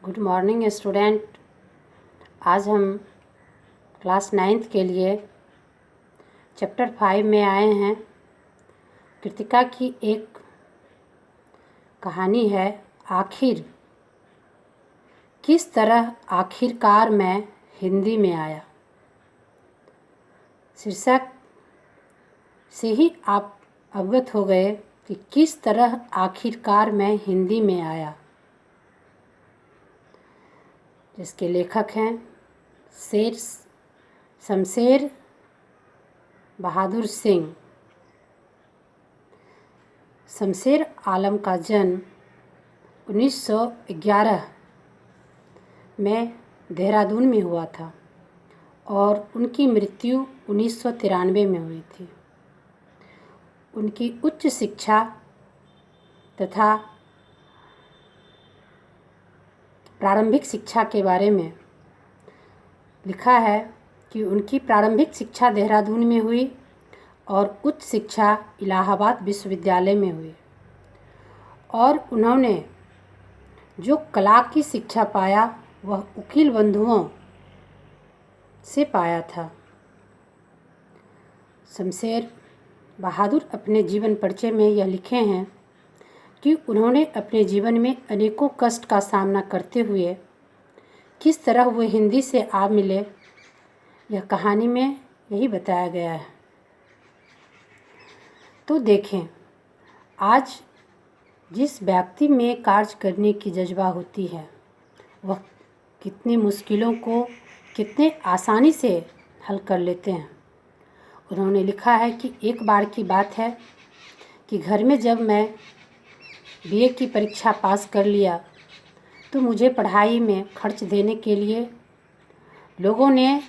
Good morning student. आज हम class 9th के लिए चैप्टर 5 में आए हैं। कृतिका की एक कहानी है, आखिर। किस तरह आखिरकार मैं हिंदी में आया। शीर्षक से ही आप अवगत हो गए कि किस तरह आखिरकार मैं हिंदी में आया। जिसके लेखक हैं शमशेर बहादुर सिंह। शमशेर आलम का जन्म 1911 में देहरादून में हुआ था और उनकी मृत्यु 1993 में हुई थी। उनकी उच्च शिक्षा तथा प्रारंभिक शिक्षा के बारे में लिखा है कि उनकी प्रारंभिक शिक्षा देहरादून में हुई और उच्च शिक्षा इलाहाबाद विश्वविद्यालय में हुई और उन्होंने जो कला की शिक्षा पाया वह उकील बंधुओं से पाया था। शमशेर बहादुर अपने जीवन परिचय में यह लिखे हैं कि उन्होंने अपने जीवन में अनेकों कष्ट का सामना करते हुए किस तरह वो हिंदी से आ मिले, यह कहानी में यही बताया गया है। तो देखें, आज जिस व्यक्ति में कार्य करने की जज्बा होती है वह कितनी मुश्किलों को कितने आसानी से हल कर लेते हैं। उन्होंने लिखा है कि एक बार की बात है कि घर में जब मैं बीए की परीक्षा पास कर लिया तो मुझे पढ़ाई में खर्च देने के लिए लोगों ने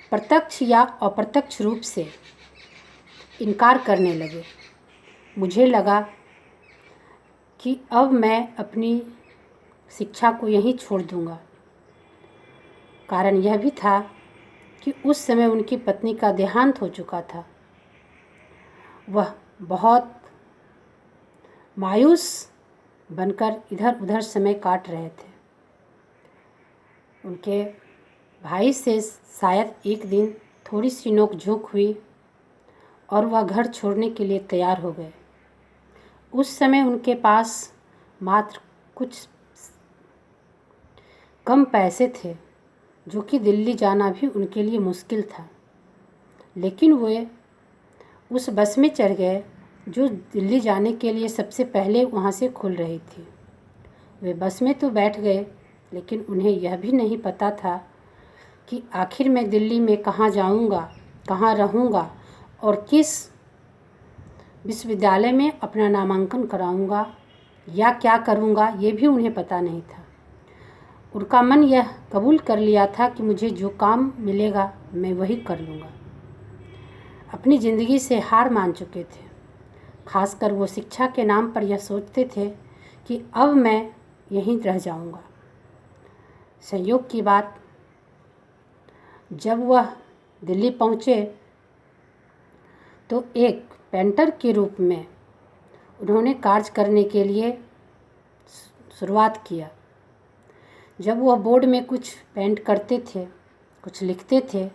प्रत्यक्ष या अप्रत्यक्ष रूप से इनकार करने लगे। मुझे लगा कि अब मैं अपनी शिक्षा को यहीं छोड़ दूंगा। कारण यह भी था कि उस समय उनकी पत्नी का देहांत हो चुका था। वह बहुत मायूस बनकर इधर उधर समय काट रहे थे। उनके भाई से शायद एक दिन थोड़ी सी नोक-झोंक हुई और वह घर छोड़ने के लिए तैयार हो गए। उस समय उनके पास मात्र कुछ कम पैसे थे, जो कि दिल्ली जाना भी उनके लिए मुश्किल था। लेकिन वे उस बस में चढ़ गए जो दिल्ली जाने के लिए सबसे पहले वहाँ से खुल रही थी। वे बस में तो बैठ गए, लेकिन उन्हें यह भी नहीं पता था कि आखिर मैं दिल्ली में कहाँ जाऊँगा, कहाँ रहूँगा और किस विश्वविद्यालय में अपना नामांकन कराऊँगा या क्या करूँगा, ये भी उन्हें पता नहीं था। उनका मन यह कबूल कर लिया था कि मुझे जो काम मिलेगा मैं वही कर लूँगा। अपनी ज़िंदगी से हार मान चुके थे। खासकर वो शिक्षा के नाम पर यह सोचते थे कि अब मैं यहीं रह जाऊंगा। संयोग की बात, जब वह दिल्ली पहुँचे तो एक पेंटर के रूप में उन्होंने कार्य करने के लिए शुरुआत किया। जब वह बोर्ड में कुछ पेंट करते थे, कुछ लिखते थे,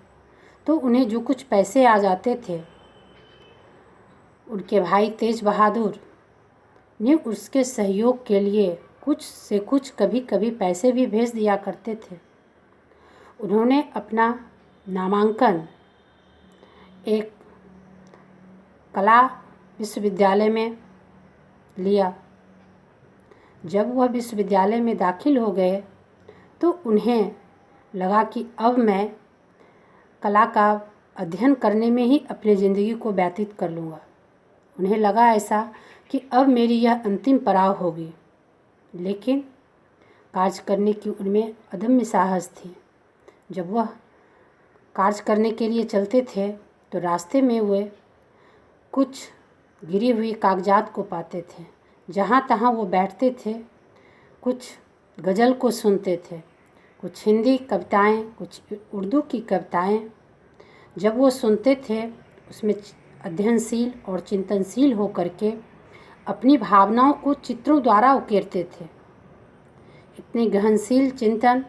तो उन्हें जो कुछ पैसे आ जाते थे, उनके भाई तेज बहादुर ने उसके सहयोग के लिए कुछ से कुछ कभी कभी पैसे भी भेज दिया करते थे। उन्होंने अपना नामांकन एक कला विश्वविद्यालय में लिया। जब वह विश्वविद्यालय में दाखिल हो गए तो उन्हें लगा कि अब मैं कला का अध्ययन करने में ही अपनी ज़िंदगी को व्यतीत कर लूँगा। उन्हें लगा ऐसा कि अब मेरी यह अंतिम पड़ाव होगी। लेकिन कार्य करने की उनमें अदम्य साहस थी। जब वह कार्य करने के लिए चलते थे तो रास्ते में वे कुछ गिरी हुई कागजात को पाते थे। जहाँ तहाँ वो बैठते थे, कुछ गज़ल को सुनते थे, कुछ हिंदी कविताएं, कुछ उर्दू की कविताएं। जब वो सुनते थे उसमें अध्ययनशील और चिंतनशील होकर के अपनी भावनाओं को चित्रों द्वारा उकेरते थे। इतने गहनशील चिंतन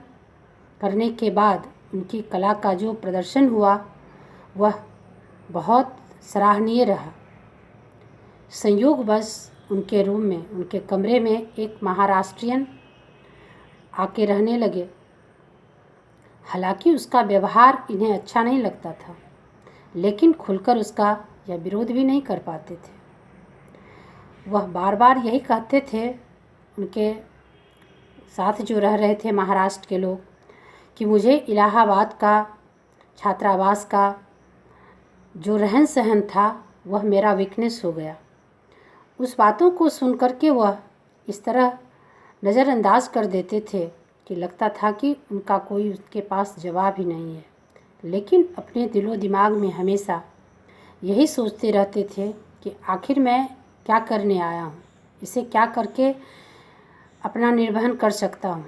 करने के बाद उनकी कला का जो प्रदर्शन हुआ वह बहुत सराहनीय रहा। संयोगवश उनके रूम में, उनके कमरे में एक महाराष्ट्रियन आके रहने लगे। हालांकि उसका व्यवहार इन्हें अच्छा नहीं लगता था, लेकिन खुलकर उसका यह विरोध भी नहीं कर पाते थे। वह बार बार यही कहते थे, उनके साथ जो रह रहे थे महाराष्ट्र के लोग, कि मुझे इलाहाबाद का छात्रावास का जो रहन सहन था वह मेरा वीकनेस हो गया। उस बातों को सुन कर के वह इस तरह नज़रअंदाज कर देते थे कि लगता था कि उनका कोई उसके पास जवाब ही नहीं है। लेकिन अपने दिलो दिमाग में हमेशा यही सोचते रहते थे कि आखिर मैं क्या करने आया हूँ, इसे क्या करके अपना निर्वहन कर सकता हूँ।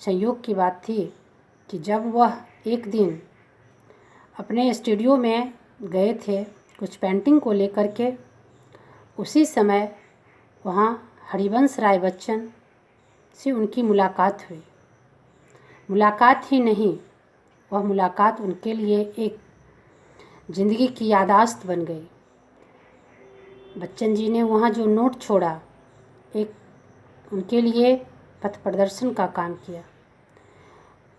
संयोग की बात थी कि जब वह एक दिन अपने स्टूडियो में गए थे कुछ पेंटिंग को लेकर के, उसी समय वहाँ हरिवंश राय बच्चन से उनकी मुलाकात हुई। मुलाकात ही नहीं, वह मुलाकात उनके लिए एक ज़िंदगी की याददाश्त बन गई। बच्चन जी ने वहाँ जो नोट छोड़ा, एक उनके लिए पथ प्रदर्शन का काम किया।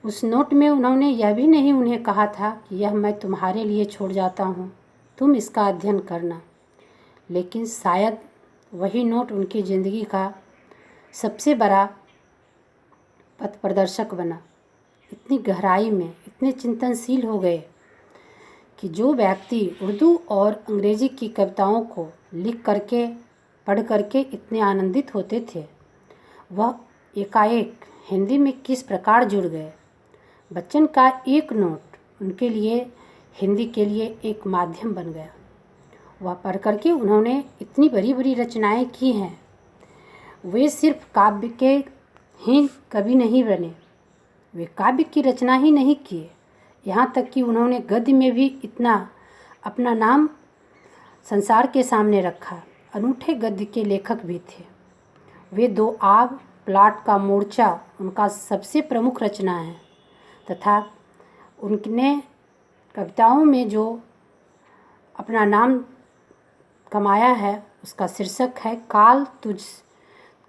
उस नोट में उन्होंने यह भी नहीं उन्हें कहा था कि यह मैं तुम्हारे लिए छोड़ जाता हूँ, तुम इसका अध्ययन करना। लेकिन शायद वही नोट उनकी ज़िंदगी का सबसे बड़ा पथ प्रदर्शक बना। इतनी गहराई में इतने चिंतनशील हो गए कि जो व्यक्ति उर्दू और अंग्रेज़ी की कविताओं को लिख करके पढ़ करके इतने आनंदित होते थे, वह एकाएक हिंदी में किस प्रकार जुड़ गए। बच्चन का एक नोट उनके लिए हिंदी के लिए एक माध्यम बन गया। वह पढ़ करके उन्होंने इतनी बड़ी बड़ी रचनाएं की हैं। वे सिर्फ काव्य के ही कवि नहीं बने, वे काव्य की रचना ही नहीं किए, यहाँ तक कि उन्होंने गद्य में भी इतना अपना नाम संसार के सामने रखा। अनूठे गद्य के लेखक भी थे वे। दो आग, प्लाट का मोर्चा उनका सबसे प्रमुख रचना है, तथा उनने कविताओं में जो अपना नाम कमाया है उसका शीर्षक है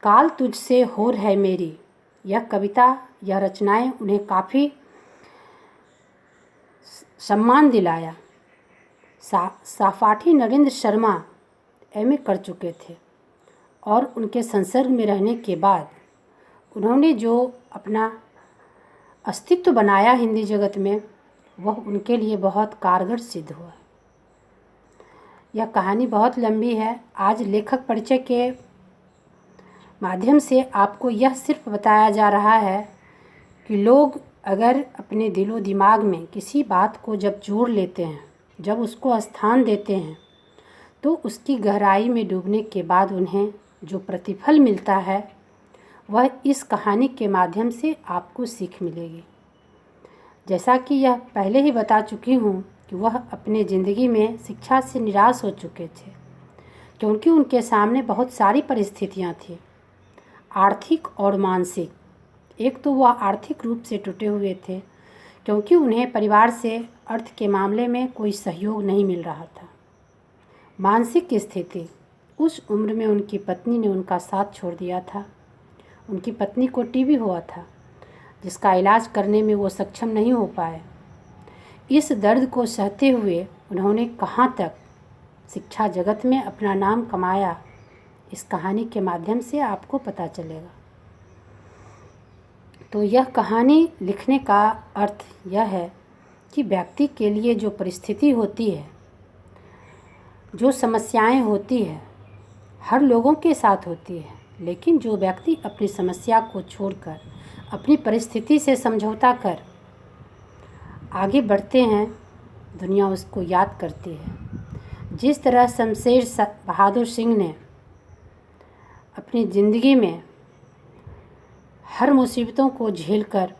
काल तुझसे होर है मेरी। यह कविता, यह रचनाएं उन्हें काफ़ी सम्मान दिलाया। सहपाठी नरेंद्र शर्मा एमए कर चुके थे और उनके संसर्ग में रहने के बाद उन्होंने जो अपना अस्तित्व बनाया हिंदी जगत में, वह उनके लिए बहुत कारगर सिद्ध हुआ। यह कहानी बहुत लंबी है। आज लेखक परिचय के माध्यम से आपको यह सिर्फ बताया जा रहा है कि लोग अगर अपने दिलो दिमाग में किसी बात को जब जोड़ लेते हैं, जब उसको स्थान देते हैं, तो उसकी गहराई में डूबने के बाद उन्हें जो प्रतिफल मिलता है वह इस कहानी के माध्यम से आपको सीख मिलेगी। जैसा कि यह पहले ही बता चुकी हूँ कि वह अपने ज़िंदगी में शिक्षा से निराश हो चुके थे, क्योंकि उनके सामने बहुत सारी परिस्थितियाँ थी, आर्थिक और मानसिक। एक तो वह आर्थिक रूप से टूटे हुए थे, क्योंकि उन्हें परिवार से अर्थ के मामले में कोई सहयोग नहीं मिल रहा था। मानसिक स्थिति, उस उम्र में उनकी पत्नी ने उनका साथ छोड़ दिया था। उनकी पत्नी को टीबी हुआ था, जिसका इलाज करने में वो सक्षम नहीं हो पाए। इस दर्द को सहते हुए उन्होंने कहाँ तक शिक्षा जगत में अपना नाम कमाया, इस कहानी के माध्यम से आपको पता चलेगा। तो यह कहानी लिखने का अर्थ यह है कि व्यक्ति के लिए जो परिस्थिति होती है, जो समस्याएं होती है, हर लोगों के साथ होती है, लेकिन जो व्यक्ति अपनी समस्या को छोड़कर अपनी परिस्थिति से समझौता कर आगे बढ़ते हैं, दुनिया उसको याद करती है। जिस तरह शमशेर बहादुर सिंह ने अपनी ज़िंदगी में हर मुसीबतों को झेलकर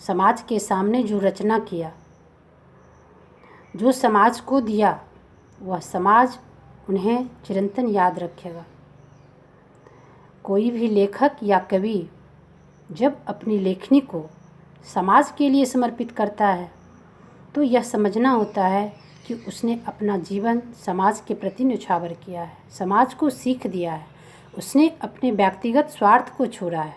समाज के सामने जो रचना किया, जो समाज को दिया, वह समाज उन्हें चिरंतन याद रखेगा। कोई भी लेखक या कवि जब अपनी लेखनी को समाज के लिए समर्पित करता है तो यह समझना होता है कि उसने अपना जीवन समाज के प्रति न्यौछावर किया है, समाज को सीख दिया है, उसने अपने व्यक्तिगत स्वार्थ को छोड़ा है।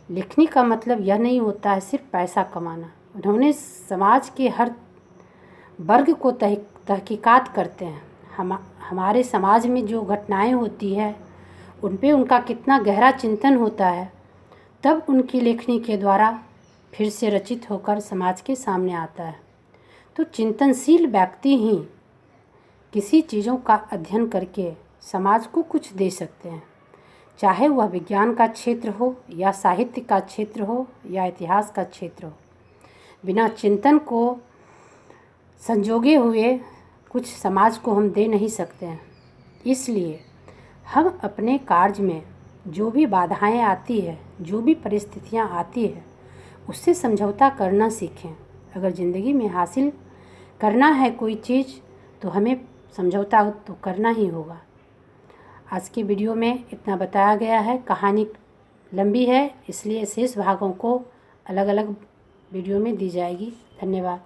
लेखनी का मतलब यह नहीं होता है सिर्फ पैसा कमाना। उन्होंने समाज के हर वर्ग को तहकीकात करते हैं। हमारे समाज में जो घटनाएं होती है उन पे उनका कितना गहरा चिंतन होता है, तब उनकी लेखनी के द्वारा फिर से रचित होकर समाज के सामने आता है। तो चिंतनशील व्यक्ति ही किसी चीज़ों का अध्ययन करके समाज को कुछ दे सकते हैं, चाहे वह विज्ञान का क्षेत्र हो या साहित्य का क्षेत्र हो या इतिहास का क्षेत्र हो। बिना चिंतन को संजोगे हुए कुछ समाज को हम दे नहीं सकते हैं। इसलिए हम अपने कार्य में जो भी बाधाएं आती है, जो भी परिस्थितियां आती है, उससे समझौता करना सीखें। अगर ज़िंदगी में हासिल करना है कोई चीज़ तो हमें समझौता तो करना ही होगा। आज की वीडियो में इतना बताया गया है। कहानी लंबी है, इसलिए शेष भागों को अलग अलग वीडियो में दी जाएगी। धन्यवाद।